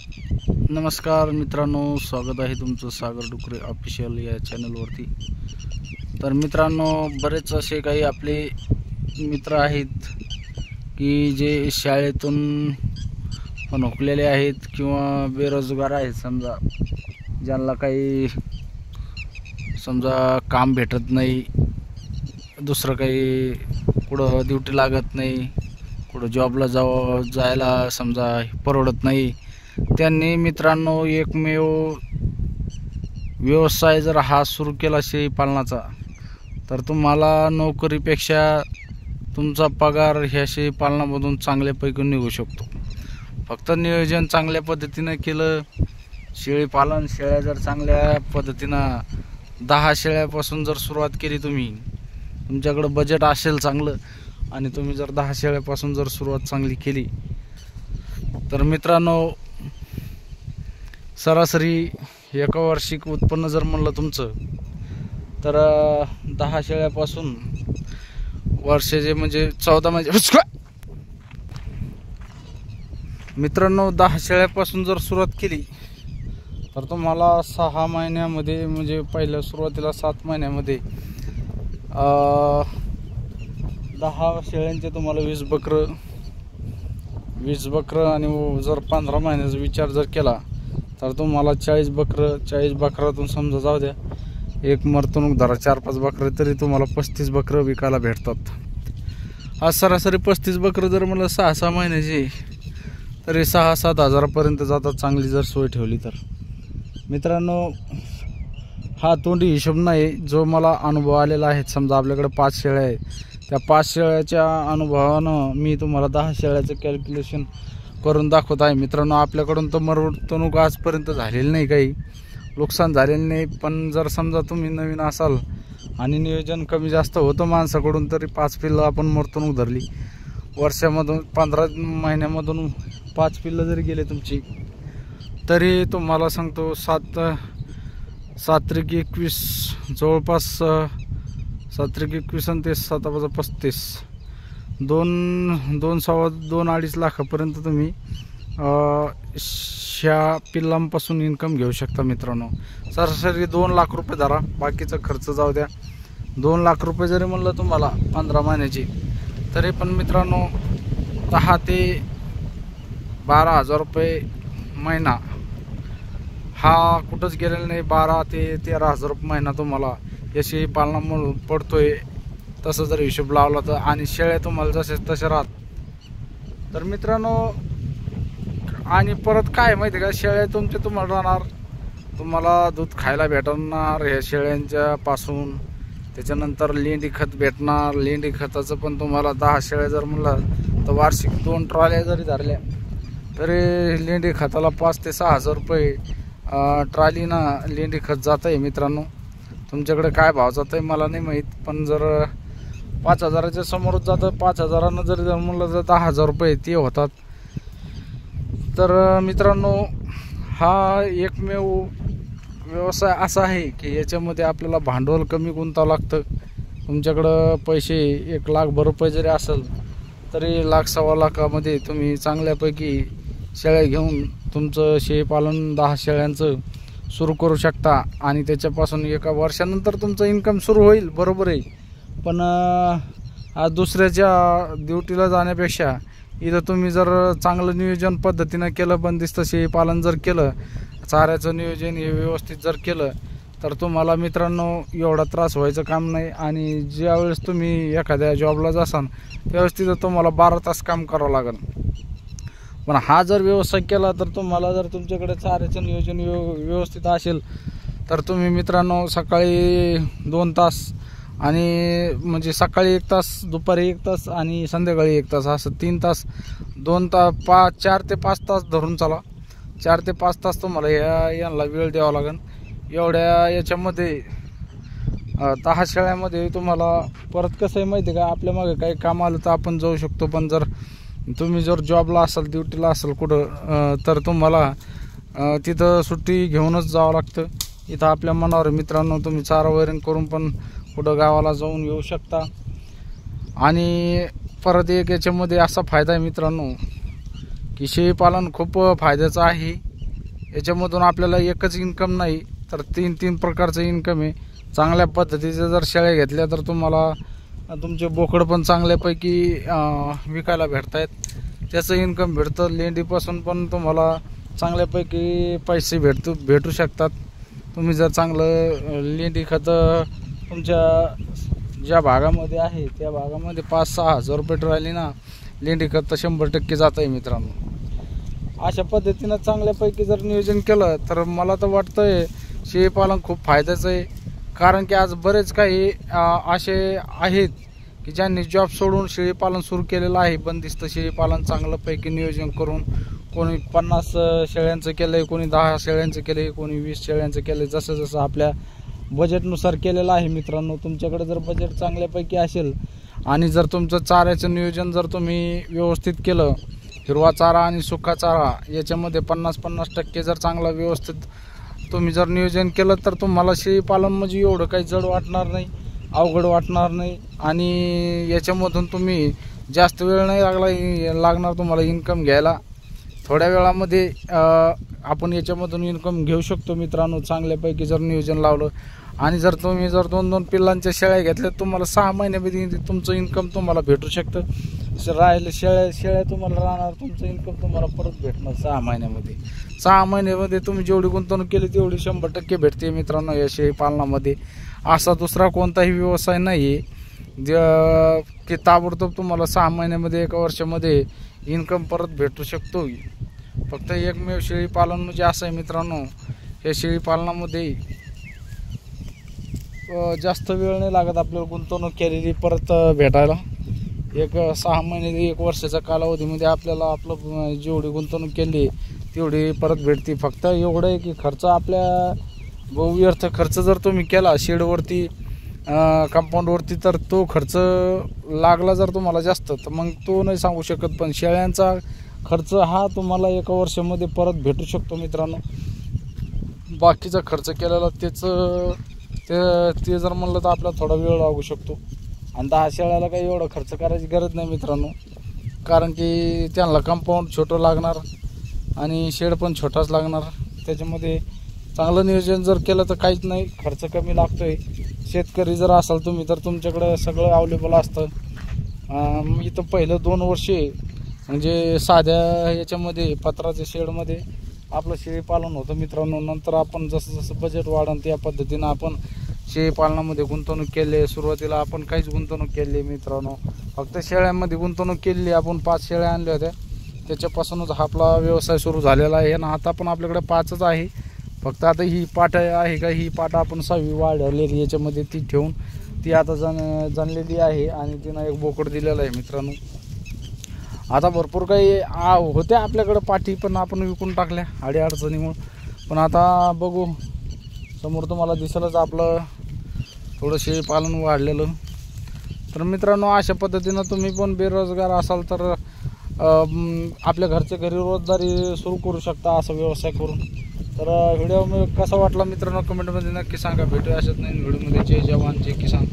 नमस्कार मित्रांनो, स्वागत आहे तुमचं सागर डुकरे ऑफिशियल या चॅनलवरती। तर मित्रांनो, बरेच असे काही आपले मित्र आहेत की जे शाळेतून पण हुकलेले आहेत किंवा बेरोजगार आहेत। समजा ज्यांना काही काम भेटत नाही, दुसरं काही कुठं ड्युटी लागत नाही, कुठं जॉबला जायला समजा परवडत नाही, त्यांनी मित्रांनो एकमेव व्यवसाय जर हा सुरू केला शेळी पालनाचा, तर तुम्हाला नोकरीपेक्षा तुमचा पगार ह्या शेळी पालनामधून चांगल्यापैकी निघू शकतो। फक्त नियोजन चांगल्या पद्धतीने केलं, शेळी पालन शेळ्या जर चांगल्या पद्धतीनं 10 शेळ्यापासून जर सुरुवात केली, तुमच्याकडे बजेट असेल चांगलं आणि तुम्ही जर 10 शेळ्यापासून जर सुरुवात चांगली केली, तर मित्रांनो सरासरी एका वार्षिक उत्पन्न जर म्हणलं तुमचं, तर 10 शेळ्यापासून वर्षाचे म्हणजे 14 म्हणजे मित्रांनो 10 शेळ्यापासून जर सुरुवात केली, तर तुम्हाला 6 महिन्यामध्ये म्हणजे पहिल्या सुरुवातीला 7 महिन्यामध्ये 10 शेळ्यांचे तुम्हाला 20 बकरं आणि जर 15 महिन्याचा विचार जर केला, तर तुम्हाला 40 बकरातून समजा जाऊ द्या, एक मर्तणूक धरा 4-5 बकरं, तरी तुम्हाला 35 बकरं विकायला भेटतात। आज सरासरी 35 बकरं जर मला 6-6 महिन्याची, तरी 6-7 हजारापर्यंत जातात, चांगली जर सोय ठेवली तर। मित्रांनो, हा तोंडी हिशोब नाही, जो मला अनुभव आलेला आहे। समजा आपल्याकडे 5 शेळ्या आहेत, त्या 5 शेळ्याच्या अनुभवानं मी तुम्हाला 10 शेळ्याचं कॅल्क्युलेशन करून दाखवत आहे। मित्रांनो, आपल्याकडून तर मरवणूक आजपर्यंत झालेली नाही, काही नुकसान झालेलं नाही, पण जर समजा तुम्ही नवीन असाल आणि नियोजन कमी जास्त होतं माणसाकडून, तरी 5 पिल्लं आपण मरवणूक धरली, वर्षामधून 15 महिन्यामधून 5 पिल्लं जरी गेले तुमची, तरी तुम्हाला सांगतो 7 त्रिक 21 जवळपास 7 त्रिक 21 आणि 7-35 2-2.5 लाखापर्यंत तुम्ही ह्या पिल्लांपासून इन्कम घेऊ शकता। मित्रांनो, सरासरी 2 लाख रुपये धरा, बाकीचा खर्च जाऊ द्या। 2 लाख रुपये जरी म्हणलं तुम्हाला 15 महिन्याची, तरी पण मित्रांनो 10 ते 12 हजार रुपये महिना हा कुठंच गेलेला नाही। 12 ते 13 हजार रुपये महिना तुम्हाला या शेळी पालनामधून पडतोय, तसं जर हिशोब लावला तर। आणि शेळ्या तुम्हाला जसे तसे राहत, तर मित्रांनो आणि परत काय माहिती आहे का, शेळ्या तुम्हाला राहणार, तुम्हाला दूध खायला भेटणार ह्या शेळ्यांच्या पासून, त्याच्यानंतर लेंडी खत भेटणार। लेंडी खताचं पण तुम्हाला 10 शेळ्या जर म्हणलं तर वार्षिक 2 ट्रॉल्या जरी धरल्या, तरी लेंडी खताला 5 ते 6 हजार रुपये ट्रॉलीनं लेंडी खत जात आहे। मित्रांनो, तुमच्याकडे काय भाव जात आहे मला नाही माहीत, पण जर 5 हजाराच्या समोरच जातं, 5 हजारानं जरी जर म्हणलं तर 10 हजार रुपये ते होतात। तर मित्रांनो, हा एकमेव व्यवसाय असा आहे की याच्यामध्ये आपल्याला भांडवल कमी गुंतावं लागतं। तुमच्याकडं पैसे 1 लाख रुपये जरी असेल, तरी 1-1.25 लाखामध्ये तुम्ही चांगल्यापैकी शेळ्या घेऊन तुमचं शेळीपालन 10 शेळ्यांचं सुरू करू शकता आणि त्याच्यापासून 1 वर्षानंतर तुमचं इन्कम सुरू होईल, बरोबर आहे। पण आज दुसऱ्याच्या ड्युटीला जाण्यापेक्षा इथं तुम्ही जर चांगलं नियोजन पद्धतीनं केलं, बंदिस्त शेळीपालन जर केलं, चाऱ्याचं नियोजन हे व्यवस्थित जर केलं, तर तुम्हाला मित्रांनो एवढा त्रास व्हायचं काम नाही। आणि ज्यावेळेस तुम्ही एखाद्या जॉबला जासाल, त्यावेळेस तिथं तुम्हाला 12 तास काम करावं लागेल। पण हा जर व्यवसाय केला, तर तुम्हाला जर तुमच्याकडे चाऱ्याचं नियोजन व्यवस्थित असेल, तर तुम्ही मित्रांनो सकाळी 2 तास आणि म्हणजे सकाळी 1 तास, दुपारी 1 तास आणि संध्याकाळी 1 तास, असं 3 तास, 4 ते 5 तास धरून चला। 4 ते 5 तास तुम्हाला यांना वेळ द्यावा लागेल। एवढ्या याच्यामध्ये 10 शेळ्यामध्ये तुम्हाला परत कसं आहे माहिती आहे का, आपल्या मागे काही काम आलं तर आपण जाऊ शकतो, पण जर तुम्ही जॉबला असाल, ड्युटीला असाल कुठं, तर तुम्हाला तिथं सुट्टी घेऊनच जावं लागतं। इथं आपल्या मनावर मित्रांनो, तुम्ही चारा वैरण करून पण कुठं गावाला जाऊन येऊ शकता। आणि परत एक याच्यामध्ये असा फायदा आहे मित्रांनो, की शेळीपालन खूप फायद्याचं आहे। याच्यामधून आपल्याला एकच इन्कम नाही तर तीन तीन प्रकारचं इन्कम आहे. चांगल्या पद्धतीचे जर शेळ्या घेतल्या तर तुम्हाला तुमचे बोकड पण चांगल्यापैकी विकायला भेटत आहेत, त्याचं इन्कम भेटतं. लेंडीपासून पण तुम्हाला चांगल्यापैकी पैसे भेटू शकतात. तुम्ही जर चांगलं लेंडी खत तुमच्या ज्या भागामध्ये आहे त्या भागामध्ये 5-6 हजार रुपये राहिली ना लेंडी खत तर 100% जात आहे मित्रांनो. अशा पद्धतीनं चांगल्यापैकी जर नियोजन केलं तर मला तर वाटतंय शेळीपालन खूप फायद्याचं आहे. कारण की आज बरेच काही असे आहेत की ज्यांनी जॉब सोडून शेळीपालन सुरू केलेलं आहे. बंदिस्त शेळीपालन चांगल्यापैकी नियोजन करून कोणी 50 शेळ्यांचं केलं आहे, कोणी 10 शेळ्यांचं केलं आहे, कोणी 20 शेळ्यांचं केलं आहे. जसं जसं आपल्या बजेटनुसार केलेलं आहे मित्रांनो. तुमच्याकडे जर बजेट चांगल्यापैकी असेल आणि जर तुमचं चाऱ्याचं नियोजन जर तुम्ही व्यवस्थित केलं, हिरवा चारा आणि सुका चारा याच्यामध्ये 50-50% जर चांगला व्यवस्थित तुम्ही जर नियोजन केलं तर तुम्हाला शेळीपालन म्हणजे एवढं काही जड वाटणार नाही, अवघड वाटणार नाही. आणि याच्यामधून तुम्ही जास्त वेळ नाही लागणार तुम्हाला इन्कम घ्यायला. थोड्या वेळामध्ये आपण याच्यामधून इन्कम घेऊ शकतो मित्रांनो, चांगल्यापैकी जर नियोजन लावलं. आणि जर तुम्ही जर 2-2 पिल्लांच्या शेळ्या घेतल्या तुम्हाला 6 महिन्यामध्ये तुमचं इन्कम तुम्हाला भेटू शकतं. राहिले शेळ्या तुम्हाला राहणार, तुमचं इन्कम तुम्हाला परत भेटणार 6 महिन्यामध्ये. 6 महिन्यामध्ये तुम्ही जेवढी गुंतवणूक केली तेवढी 100% भेटते मित्रांनो या शेळीपालनामध्ये. असा दुसरा कोणताही व्यवसाय नाही आहे की ताबडतोब तुम्हाला 6 महिन्यामध्ये 1 वर्षामध्ये इन्कम परत भेटू शकतो. फक्त एकमेव शेळीपालन म्हणजे असं आहे मित्रांनो, या शेळीपालनामध्ये जास्त वेळ नाही लागत आपल्याला गुंतवणूक केलेली परत भेटायला. 6 महिने 1 वर्षाच्या कालावधीमध्ये आपल्याला आपलं जेवढी गुंतवणूक केली तेवढी परत भेटते. फक्त एवढं आहे की खर्च आपल्या व्यर्थ खर्च जर तुम्ही केला शेडवरती कंपाऊंडवरती तर तो खर्च लागला जर तुम्हाला जास्त तर मग तो नाही सांगू शकत. पण शेळ्यांचा खर्च हा तुम्हाला 1 वर्षामध्ये परत भेटू शकतो मित्रांनो. बाकीचा खर्च केलेला ते जर म्हणलं तर आपल्याला थोडा वेळ लागू शकतो. आणि 10 शेळ्याला काही एवढा खर्च करायची गरज नाही मित्रांनो, कारण की त्यांना कंपाऊंड छोटं लागणार आणि शेड पण छोटाच लागणार. त्याच्यामध्ये चांगलं नियोजन जर केलं तर काहीच नाही, खर्च कमी लागतोय. शेतकरी जर असाल तुम्ही तर तुमच्याकडं सगळं अवेलेबल असतं. मी तर पहिलं 2 वर्षे म्हणजे साध्या याच्यामध्ये पत्राच्या शेडमध्ये आपलं शेळीपालन होतं मित्रांनो. नंतर आपण जसं जसं बजेट वाढन त्या पद्धतीनं आपण शेळीपालनामध्ये गुंतवणूक केली. सुरुवातीला आपण काहीच गुंतवणूक केली मित्रांनो, फक्त शेळ्यांमध्ये गुंतवणूक केली. आपण 5 शेळ्या आणल्या होत्या, त्याच्यापासूनच आपला व्यवसाय सुरू झालेला आहे. आणि आता पण आपल्याकडे 5च आहे. फक्त आता ही पाट आहे का, ही पाट आपण 6वी वाढवलेली याच्यामध्ये ती ठेवून ती आता जनलेली आहे. आणि तिनं एक बोकड दिलेलं आहे मित्रांनो. आता भरपूर काही होत्या आपल्याकडं पाठी पण आपण विकून टाकल्या अडीअडचणीमुळे. पण आता बघू, समोर तुम्हाला दिसेलच आपलं थोडं शेळीपालन वाढलेलं. तर मित्रांनो अशा पद्धतीनं तुम्ही पण बेरोजगार असाल तर आपल्या घरच्या घरी रोजगारी सुरू करू शकता असा व्यवसाय करून. तर व्हिडिओ कसा वाटला मित्रांनो कमेंटमध्ये नक्की सांगा. भेटूया अशाच नाही व्हिडिओमध्ये. जय जवान जय किसान.